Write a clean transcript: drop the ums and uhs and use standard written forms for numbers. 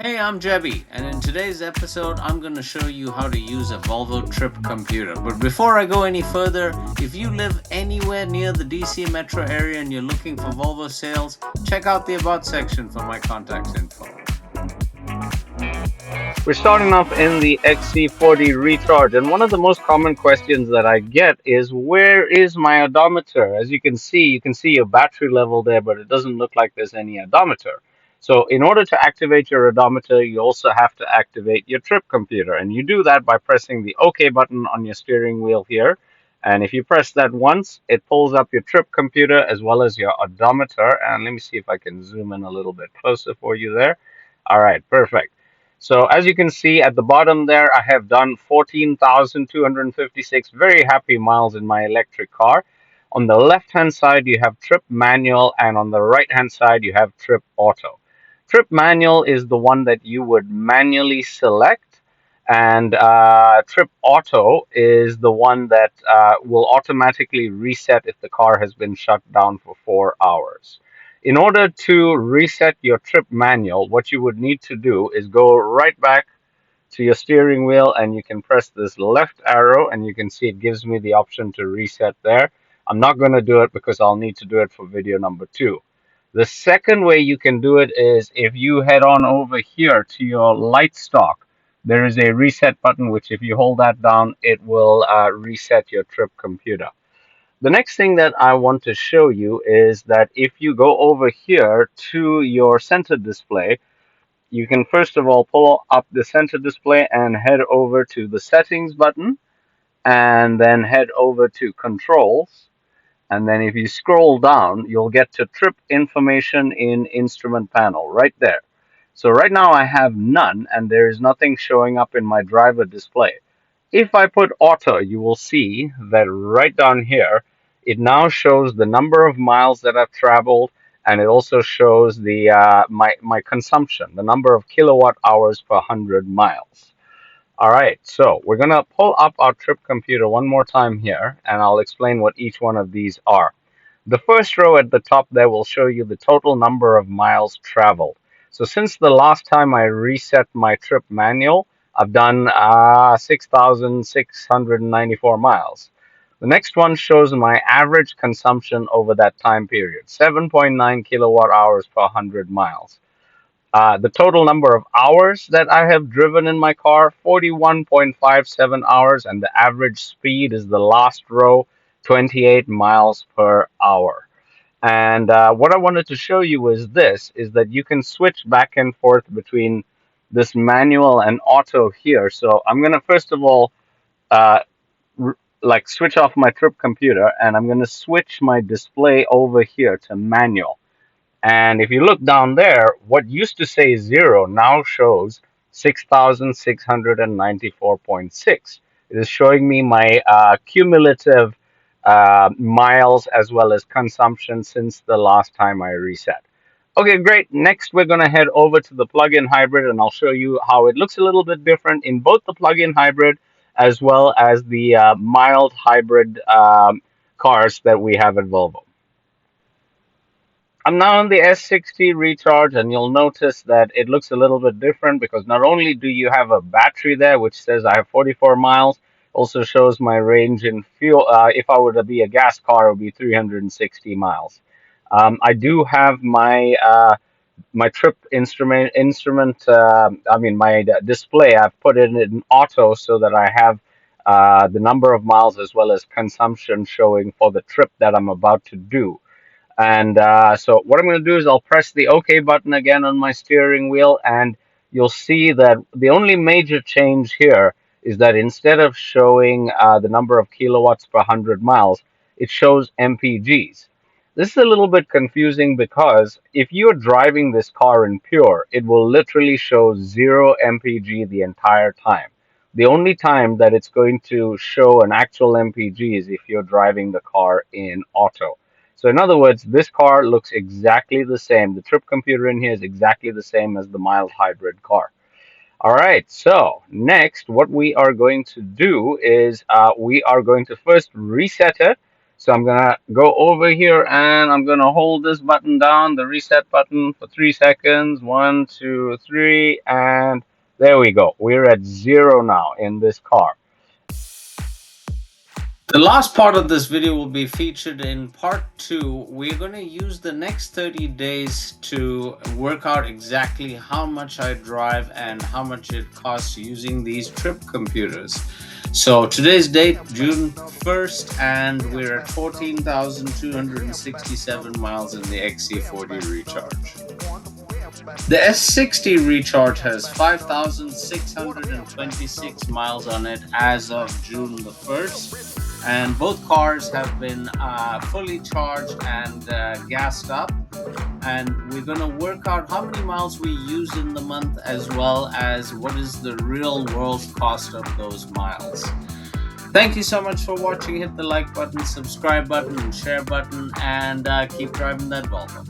Hey, I'm Jebbie, and in today's episode, I'm going to show you how to use a Volvo trip computer. But before I go any further, if you live anywhere near the DC metro area and you're looking for Volvo sales, check out the About section for my contact info. We're starting off in the XC40 Recharge, and one of the most common questions that I get is where is my odometer? As you can see your battery level there, but it doesn't look like there's any odometer. So in order to activate your odometer, you also have to activate your trip computer, and you do that by pressing the OK button on your steering wheel here. And if you press that once, it pulls up your trip computer as well as your odometer. And let me see if I can zoom in a little bit closer for you there. All right, perfect. So as you can see at the bottom there, I have done 14,256 very happy miles in my electric car. On the left hand side, you have trip manual, and on the right hand side, you have trip auto. Trip manual is the one that you would manually select, and trip auto is the one that will automatically reset if the car has been shut down for 4 hours. In order to reset your trip manual, what you would need to do is go right back to your steering wheel and you can press this left arrow and you can see it gives me the option to reset there. I'm not going to do it because I'll need to do it for video number 2. The second way you can do it is if you head on over here to your light stock, there is a reset button which if you hold that down, it will reset your trip computer. The next thing that I want to show you is that if you go over here to your center display, you can first of all pull up the center display and head over to the settings button and then head over to controls. And then if you scroll down, you'll get to trip information in instrument panel right there. So right now I have none and there is nothing showing up in my driver display. If I put auto, you will see that right down here, it now shows the number of miles that I've traveled, and it also shows the my consumption, the number of kilowatt hours per 100 miles. All right, so we're gonna pull up our trip computer one more time here, and I'll explain what each one of these are. The first row at the top there will show you the total number of miles traveled. So since the last time I reset my trip manual, I've done 6,694 miles. The next one shows my average consumption over that time period, 7.9 kilowatt hours per 100 miles. The total number of hours that I have driven in my car, 41.57 hours, and the average speed is the last row, 28 miles per hour. And what I wanted to show you is this, is that you can switch back and forth between this manual and auto here. So I'm going to first of all uh, like switch off my trip computer and I'm going to switch my display over here to manual. And if you look down there, what used to say 0 now shows 6,694.6. It is showing me my cumulative miles as well as consumption since the last time I reset. Okay, great. Next, we're going to head over to the plug-in hybrid, and I'll show you how it looks a little bit different in both the plug-in hybrid as well as the mild hybrid cars that we have at Volvo. I'm now on the S60 Recharge, and you'll notice that it looks a little bit different because not only do you have a battery there, which says I have 44 miles, also shows my range in fuel. If I were to be a gas car, it would be 360 miles. I do have my trip I mean my display. I've put it in auto so that I have the number of miles as well as consumption showing for the trip that I'm about to do. And so what I'm going to do is I'll press the OK button again on my steering wheel, and you'll see that the only major change here is that instead of showing the number of kilowatts per 100 miles, it shows MPGs. This is a little bit confusing because if you're driving this car in pure, it will literally show 0 MPG the entire time. The only time that it's going to show an actual MPG is if you're driving the car in auto. So in other words, this car looks exactly the same. The trip computer in here is exactly the same as the mild hybrid car. All right, so next what we are going to do is we are going to first reset it. So I'm gonna go over here and I'm gonna hold this button down, the reset button, for 3 seconds. 1, 2, 3, and there we go. We're at 0 now in this car. The last part of this video will be featured in part 2. We're going to use the next 30 days to work out exactly how much I drive and how much it costs using these trip computers. So today's date, June 1st, and we're at 14,267 miles in the XC40 Recharge. The S60 Recharge has 5,626 miles on it as of June the 1st. And both cars have been fully charged and gassed up, and we're going to work out how many miles we use in the month, as well as what is the real world cost of those miles. Thank you so much for watching. Hit the like button, subscribe button, and share button, and keep driving that Volvo.